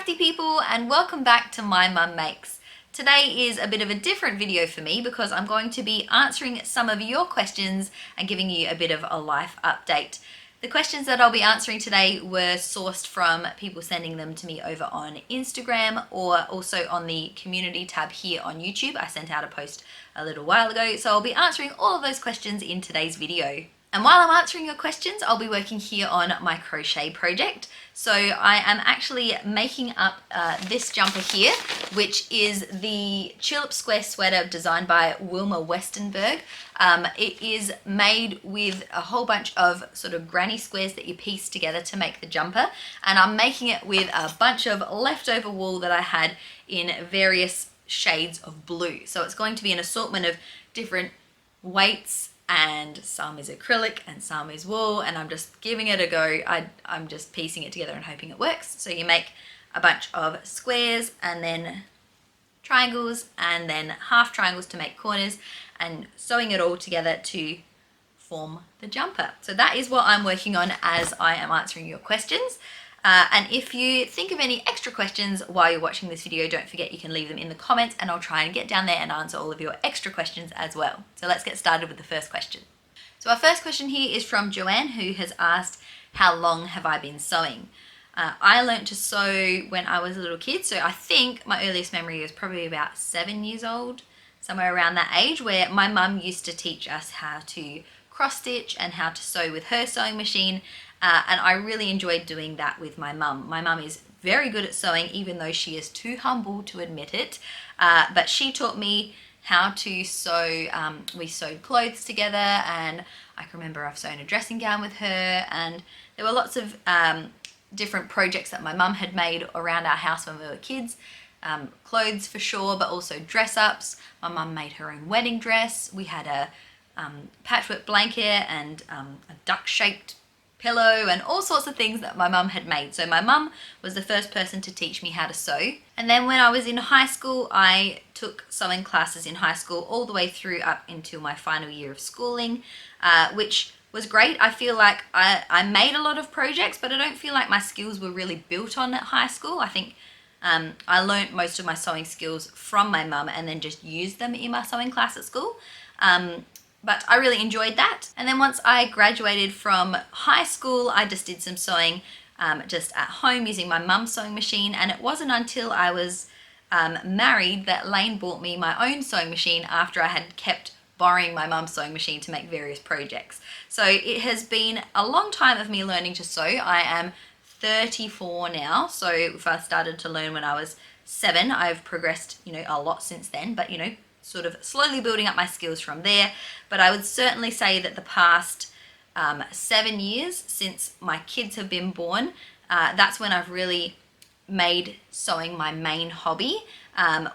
crafty people, and welcome back to My Mum Makes. Today is a bit of a different video for me because I'm going to be answering some of your questions and giving you a bit of a life update. The questions that I'll be answering today were sourced from people sending them to me over on Instagram or also on the community tab here on YouTube. I sent out a post a little while ago, so I'll be answering all of those questions in today's video. And while I'm answering your questions, I'll be working here on my crochet project. So I am actually making up this jumper here, which is the Tulip square sweater designed by Wilma Westenberg. It is made with a whole bunch of sort of granny squares that you piece together to make the jumper. And I'm making it with a bunch of leftover wool that I had in various shades of blue. So it's going to be an assortment of different weights, and some is acrylic and some is wool, and I'm just giving it a go. I'm just piecing it together and hoping it works. So you make a bunch of squares and then triangles and then half triangles to make corners and sewing it all together to form the jumper. So that is what I'm working on as I am answering your questions. And if you think of any extra questions while you're watching this video, don't forget you can leave them in the comments and I'll try and get down there and answer all of your extra questions as well. So let's get started with the first question. So our first question here is from Joanne, who has asked, how long have I been sewing? I learned to sew when I was a little kid, so I think my earliest memory is probably about 7 years old, somewhere around that age, where my mum used to teach us how to cross stitch and how to sew with her sewing machine. And I really enjoyed doing that with my mum. My mum is very good at sewing, even though she is too humble to admit it. But she taught me how to sew. We sewed clothes together, and I can remember I've sewn a dressing gown with her, and there were lots of different projects that my mum had made around our house when we were kids. Clothes for sure, but also dress-ups. My mum made her own wedding dress. We had a patchwork blanket and a duck-shaped pillow and all sorts of things that my mum had made. So my mum was the first person to teach me how to sew. And then when I was in high school, I took sewing classes in high school all the way through up into my final year of schooling, which was great. I feel like I made a lot of projects, but I don't feel like my skills were really built on at high school. I think I learned most of my sewing skills from my mum and then just used them in my sewing class at school. But I really enjoyed that. And then once I graduated from high school, I just did some sewing just at home using my mum's sewing machine. And it wasn't until I was married that Lane bought me my own sewing machine after I had kept borrowing my mum's sewing machine to make various projects. So it has been a long time of me learning to sew. I am 34 now. So if I started to learn when I was 7, I've progressed, a lot since then, but sort of slowly building up my skills from there. But I would certainly say that the past 7 years since my kids have been born, that's when I've really made sewing my main hobby,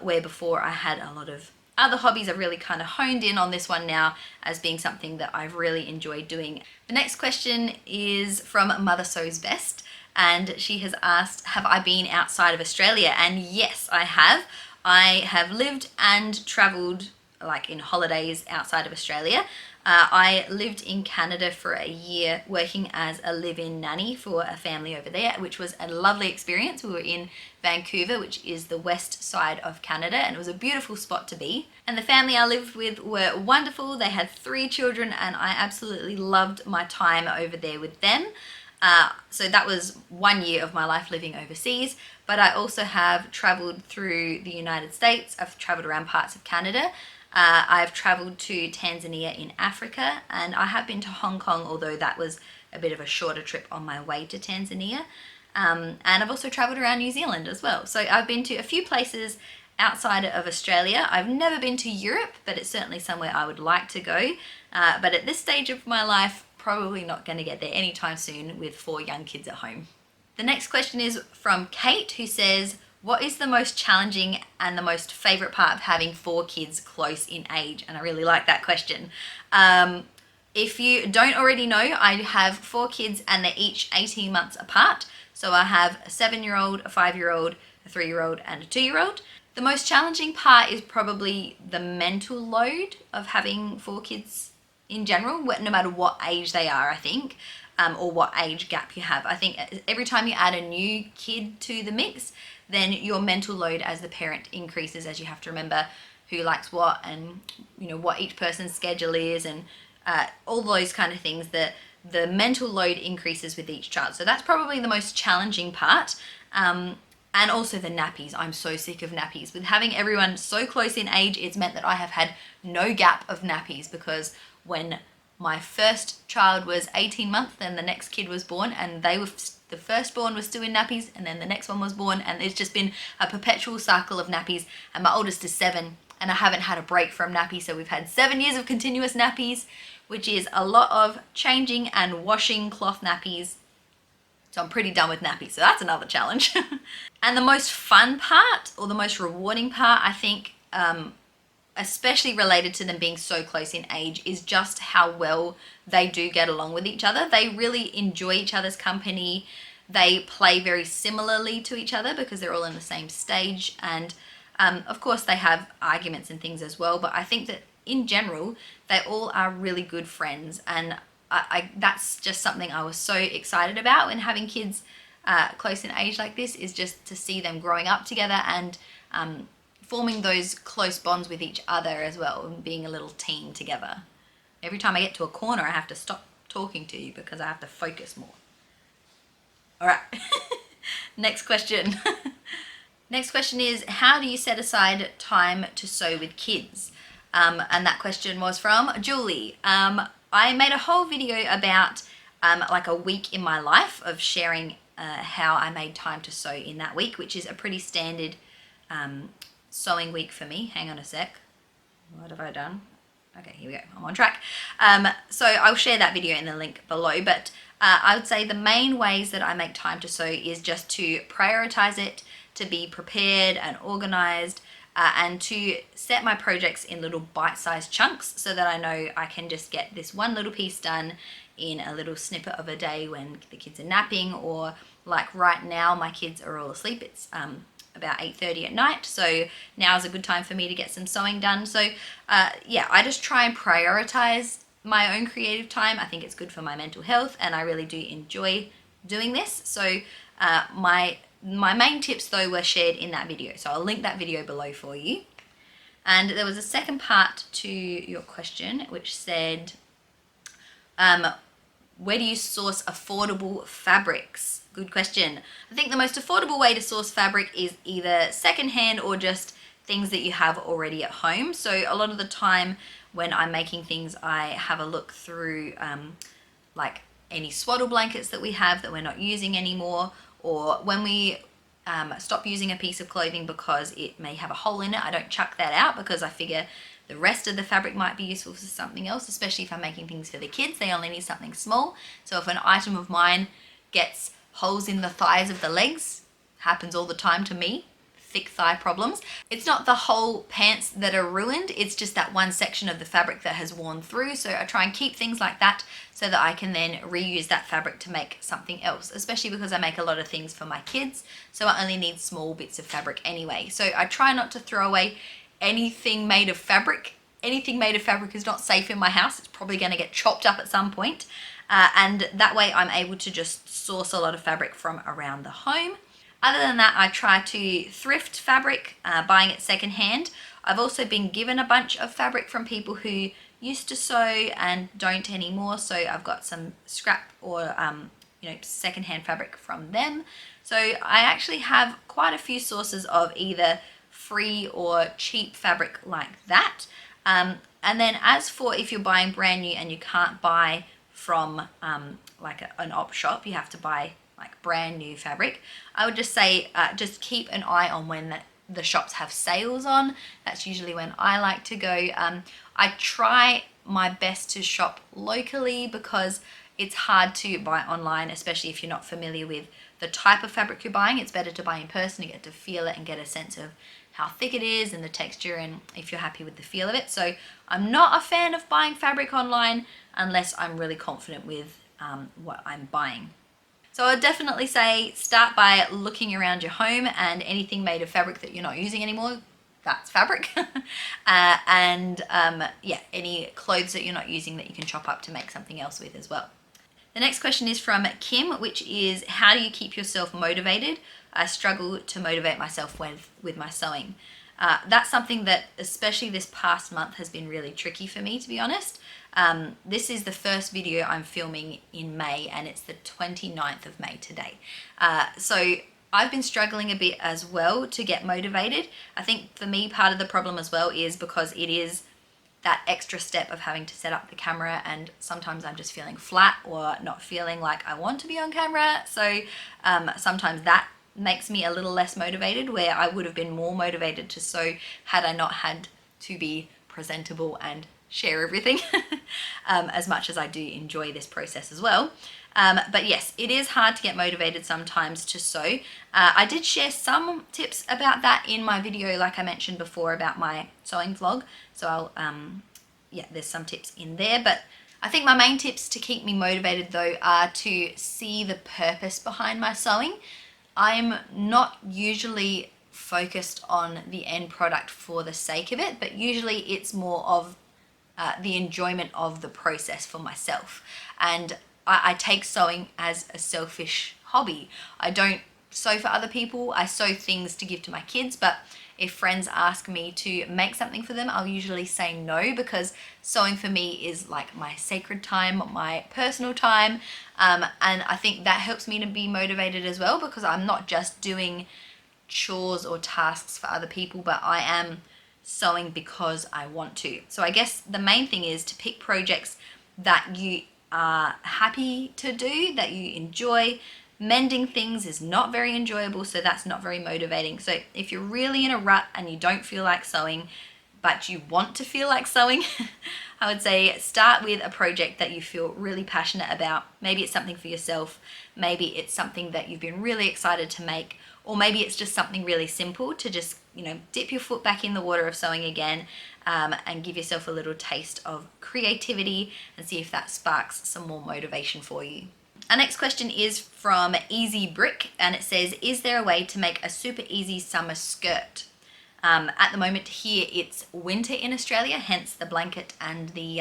where before I had a lot of other hobbies. I've really kind of honed in on this one now as being something that I've really enjoyed doing. The next question is from Mother Sews Best, and she has asked, have I been outside of Australia? And yes, I have. I have lived and travelled like in holidays outside of Australia. I lived in Canada for a year working as a live-in nanny for a family over there, which was a lovely experience. We were in Vancouver, which is the west side of Canada, and it was a beautiful spot to be. And the family I lived with were wonderful. They had 3 children, and I absolutely loved my time over there with them. So that was 1 year of my life living overseas, but I also have travelled through the United States. I've travelled around parts of Canada. I've travelled to Tanzania in Africa, and I have been to Hong Kong, although that was a bit of a shorter trip on my way to Tanzania. And I've also travelled around New Zealand as well. So I've been to a few places outside of Australia. I've never been to Europe, but it's certainly somewhere I would like to go. But at this stage of my life, probably not going to get there anytime soon with 4 young kids at home. The next question is from Kate, who says, what is the most challenging and the most favourite part of having 4 kids close in age? And I really like that question. If you don't already know, I have 4 kids and they're each 18 months apart. So I have a 7-year-old, a 5-year-old, a 3-year-old and a 2-year-old. The most challenging part is probably the mental load of having 4 kids in general, no matter what age they are, I think. or what age gap you have. I think every time you add a new kid to the mix, then your mental load as the parent increases, as you have to remember who likes what, and you know what each person's schedule is, and all those kind of things. That the mental load increases with each child. So that's probably the most challenging part. And also the nappies. I'm so sick of nappies. With having everyone so close in age, it's meant that I have had no gap of nappies, because when my first child was 18 months, then the next kid was born, and the firstborn was still in nappies, and then the next one was born, and it's just been a perpetual cycle of nappies. And my oldest is 7, and I haven't had a break from nappies, so we've had 7 years of continuous nappies, which is a lot of changing and washing cloth nappies. So I'm pretty done with nappies, so that's another challenge. And the most fun part, or the most rewarding part, I think, especially related to them being so close in age, is just how well they do get along with each other. They really enjoy each other's company. They play very similarly to each other because they're all in the same stage. And of course they have arguments and things as well, but I think that in general, they all are really good friends. And that's just something I was so excited about when having kids close in age like this, is just to see them growing up together and forming those close bonds with each other as well, and being a little team together. Every time I get to a corner, I have to stop talking to you because I have to focus more. All right, next question. Next question is, how do you set aside time to sew with kids? And that question was from Julie. I made a whole video about like a week in my life of sharing how I made time to sew in that week, which is a pretty standard sewing week for me. Hang on a sec. What have I done? Okay, here we go. I'm on track. So I'll share that video in the link below, but I would say the main ways that I make time to sew is just to prioritize it, to be prepared and organized, and to set my projects in little bite-sized chunks so that I know I can just get this one little piece done in a little snippet of a day when the kids are napping, or like right now my kids are all asleep. It's about 8:30 at night, so now is a good time for me to get some sewing done. So yeah, I just try and prioritize my own creative time. I think it's good for my mental health, and I really do enjoy doing this. So my main tips though were shared in that video, so I'll link that video below for you. And there was a second part to your question which said, where do you source affordable fabrics? Good question. I think the most affordable way to source fabric is either secondhand or just things that you have already at home. So a lot of the time when I'm making things, I have a look through like any swaddle blankets that we have that we're not using anymore, or when we stop using a piece of clothing because it may have a hole in it, I don't chuck that out because I figure the rest of the fabric might be useful for something else, especially if I'm making things for the kids. They only need something small. So if an item of mine gets holes in the thighs of the legs, happens all the time to me, thick thigh problems, it's not the whole pants that are ruined, it's just that one section of the fabric that has worn through. So I try and keep things like that so that I can then reuse that fabric to make something else, especially because I make a lot of things for my kids, so I only need small bits of fabric anyway. So I try not to throw away anything made of fabric. Anything made of fabric is not safe in my house. It's probably going to get chopped up at some point. And that way I'm able to just source a lot of fabric from around the home. Other than that, I try to thrift fabric, buying it secondhand. I've also been given a bunch of fabric from people who used to sew and don't anymore. So I've got some scrap or secondhand fabric from them. So I actually have quite a few sources of either free or cheap fabric like that. And then as for if you're buying brand new and you can't buy from like an op shop, you have to buy like brand new fabric, I would just say just keep an eye on when the shops have sales on. That's usually when I like to go. I try my best to shop locally because it's hard to buy online, especially if you're not familiar with the type of fabric you're buying. It's better to buy in person. You get to feel it and get a sense of how thick it is and the texture, and if you're happy with the feel of it. So I'm not a fan of buying fabric online unless I'm really confident with what I'm buying. So I'd definitely say start by looking around your home, and anything made of fabric that you're not using anymore, that's fabric. Yeah, any clothes that you're not using that you can chop up to make something else with as well. The next question is from Kim, which is, how do you keep yourself motivated? I struggle to motivate myself with my sewing. That's something that, especially this past month, has been really tricky for me, to be honest. This is the first video I'm filming in May, and it's the 29th of May today. So I've been struggling a bit as well to get motivated. I think for me, part of the problem as well is because it is that extra step of having to set up the camera, and sometimes I'm just feeling flat or not feeling like I want to be on camera. So sometimes that makes me a little less motivated, where I would have been more motivated to sew had I not had to be presentable and share everything as much as I do enjoy this process as well. But yes, it is hard to get motivated sometimes to sew. I did share some tips about that in my video, like I mentioned before, about my sewing vlog. So I'll, yeah, there's some tips in there. But I think my main tips to keep me motivated though are to see the purpose behind my sewing. I'm not usually focused on the end product for the sake of it, but usually it's more of the enjoyment of the process for myself. And I take sewing as a selfish hobby. I don't sew for other people. I sew things to give to my kids, but if friends ask me to make something for them, I'll usually say no, because sewing for me is like my sacred time, my personal time. And I think that helps me to be motivated as well, because I'm not just doing chores or tasks for other people, but I am sewing because I want to. So I guess the main thing is to pick projects that you are happy to do, that you enjoy. Mending things is not very enjoyable, so that's not very motivating. So if you're really in a rut and you don't feel like sewing, but you want to feel like sewing, I would say start with a project that you feel really passionate about. Maybe it's something for yourself, maybe it's something that you've been really excited to make, or maybe it's just something really simple to just, you know, dip your foot back in the water of sewing again, and give yourself a little taste of creativity and see if that sparks some more motivation for you. Our next question is from Easy Brick, and it says, is there a way to make a super easy summer skirt? At the moment here it's winter in Australia, hence the blanket and the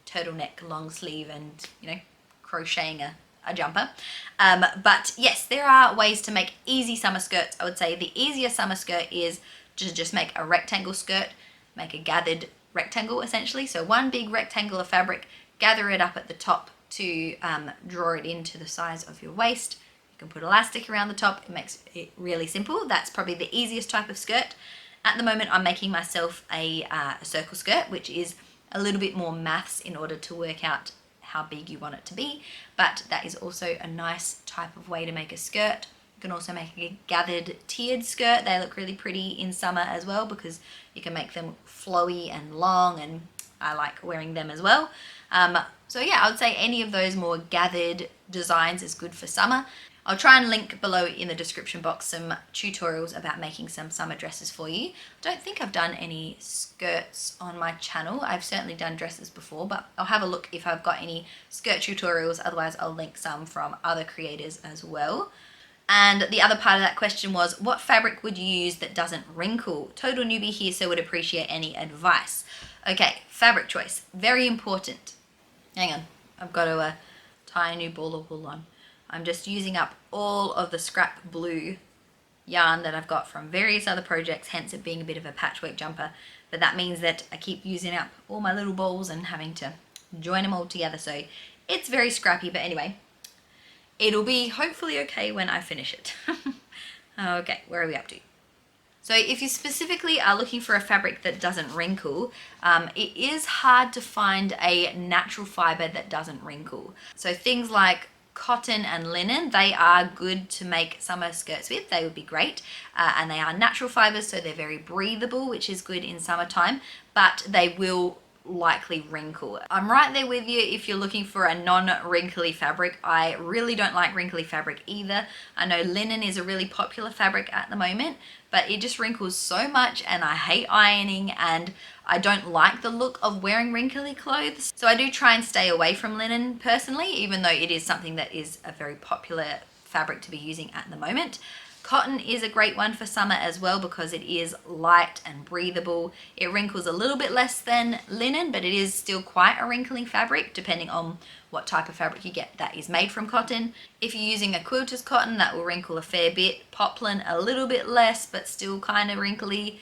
turtleneck long sleeve and, you know, crocheting a jumper. But yes, there are ways to make easy summer skirts. I would say the easier summer skirt is to just make a rectangle skirt, make a gathered rectangle essentially. So one big rectangle of fabric, gather it up at the top to draw it into the size of your waist. You can put elastic around the top. It makes it really simple. That's probably the easiest type of skirt. At the moment I'm making myself a circle skirt, which is a little bit more maths in order to work out how big you want it to be, but that is also a nice type of way to make a skirt. You can also make a gathered tiered skirt. They look really pretty in summer as well, because you can make them flowy and long, and I like wearing them as well. So yeah, I would say any of those more gathered designs is good for summer. I'll try and link below in the description box some tutorials about making some summer dresses for you. I don't think I've done any skirts on my channel. I've certainly done dresses before, but I'll have a look if I've got any skirt tutorials. Otherwise I'll link some from other creators as well. And the other part of that question was, what fabric would you use that doesn't wrinkle? Total newbie here, so would appreciate any advice. Okay, fabric choice, very important. Hang on, I've got to tie a new ball of wool on. I'm just using up all of the scrap blue yarn that I've got from various other projects, hence it being a bit of a patchwork jumper. But that means that I keep using up all my little balls and having to join them all together. So it's very scrappy, but anyway, it'll be hopefully okay when I finish it. Okay, where are we up to? So if you specifically are looking for a fabric that doesn't wrinkle, it is hard to find a natural fiber that doesn't wrinkle. So things like cotton and linen, they are good to make summer skirts with. They would be great, and they are natural fibers, so they're very breathable, which is good in summertime, but they will likely wrinkle. I'm right there with you if you're looking for a non-wrinkly fabric. I really don't like wrinkly fabric either. I know linen is a really popular fabric at the moment, but it just wrinkles so much, and I hate ironing, and I don't like the look of wearing wrinkly clothes. So I do try and stay away from linen personally, even though it is something that is a very popular fabric to be using at the moment. Cotton is a great one for summer as well because it is light and breathable. It wrinkles a little bit less than linen, but it is still quite a wrinkling fabric depending on what type of fabric you get that is made from cotton. If you're using a quilter's cotton, that will wrinkle a fair bit. Poplin a little bit less, but still kind of wrinkly.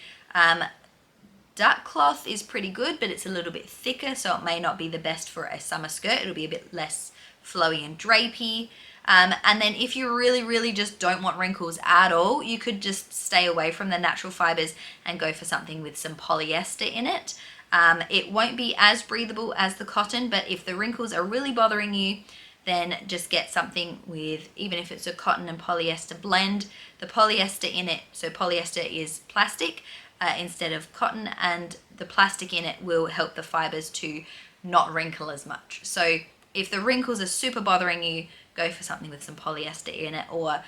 Duck cloth is pretty good, but it's a little bit thicker, so it may not be the best for a summer skirt. It'll be a bit less flowy and drapey. And then if you really just don't want wrinkles at all, you could just stay away from the natural fibers and go for something with some polyester in it. It won't be as breathable as the cotton, but if the wrinkles are really bothering you, then just get something with, even if it's a cotton and polyester blend, the polyester in it, so polyester is plastic instead of cotton, and the plastic in it will help the fibers to not wrinkle as much. So if the wrinkles are super bothering you, go for something with some polyester in it, or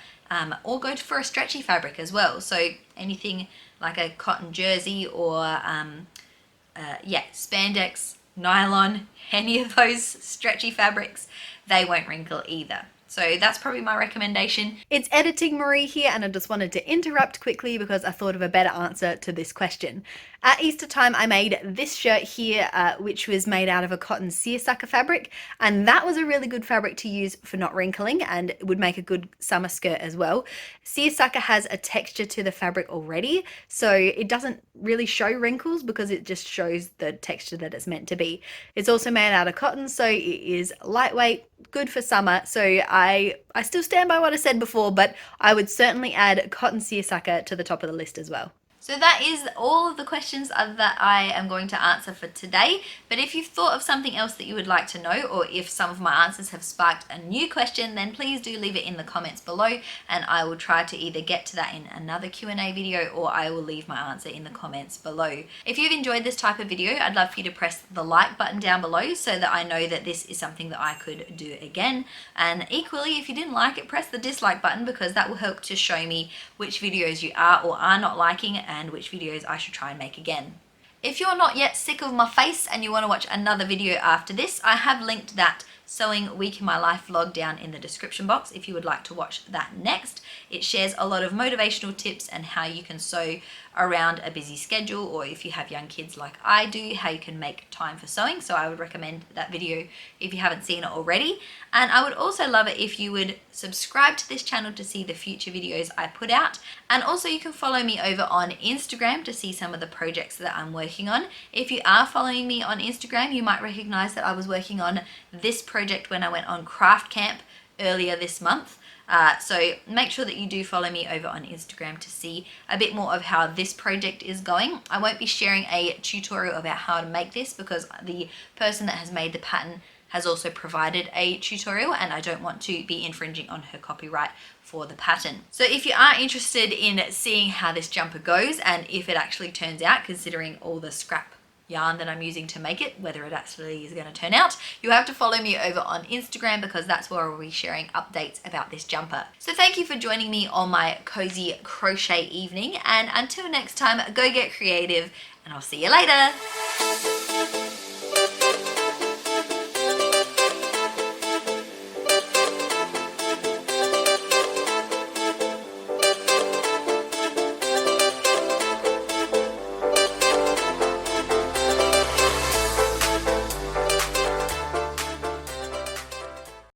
go for a stretchy fabric as well. So anything like a cotton jersey or spandex, nylon, any of those stretchy fabrics, they won't wrinkle either. So that's probably my recommendation. It's Editing Marie here, and I just wanted to interrupt quickly because I thought of a better answer to this question. At Easter time, I made this shirt here, which was made out of a cotton seersucker fabric, and that was a really good fabric to use for not wrinkling, and it would make a good summer skirt as well. Seersucker has a texture to the fabric already, so it doesn't really show wrinkles because it just shows the texture that it's meant to be. It's also made out of cotton, so it is lightweight, good for summer. So I still stand by what I said before, but I would certainly add cotton seersucker to the top of the list as well. So that is all of the questions that I am going to answer for today. But if you've thought of something else that you would like to know, or if some of my answers have sparked a new question, then please do leave it in the comments below, and I will try to either get to that in another Q&A video, or I will leave my answer in the comments below. If you've enjoyed this type of video, I'd love for you to press the like button down below so that I know that this is something that I could do again. And equally, if you didn't like it, press the dislike button, because that will help to show me which videos you are or are not liking and which videos I should try and make again. If you're not yet sick of my face and you want to watch another video after this, I have linked that Sewing Week in My Life vlog down in the description box if you would like to watch that next. It shares a lot of motivational tips and how you can sew around a busy schedule, or if you have young kids like I do, how you can make time for sewing. So I would recommend that video if you haven't seen it already. And I would also love it if you would subscribe to this channel to see the future videos I put out. And also you can follow me over on Instagram to see some of the projects that I'm working on. If you are following me on Instagram, you might recognize that I was working on this project when I went on craft camp earlier this month. So make sure that you do follow me over on Instagram to see a bit more of how this project is going. I won't be sharing a tutorial about how to make this because the person that has made the pattern has also provided a tutorial, and I don't want to be infringing on her copyright for the pattern. So if you are interested in seeing how this jumper goes and if it actually turns out, considering all the scrap yarn that I'm using to make it, whether it actually is going to turn out, you have to follow me over on Instagram because that's where I'll be sharing updates about this jumper. So thank you for joining me on my cozy crochet evening, and until next time, go get creative, and I'll see you later.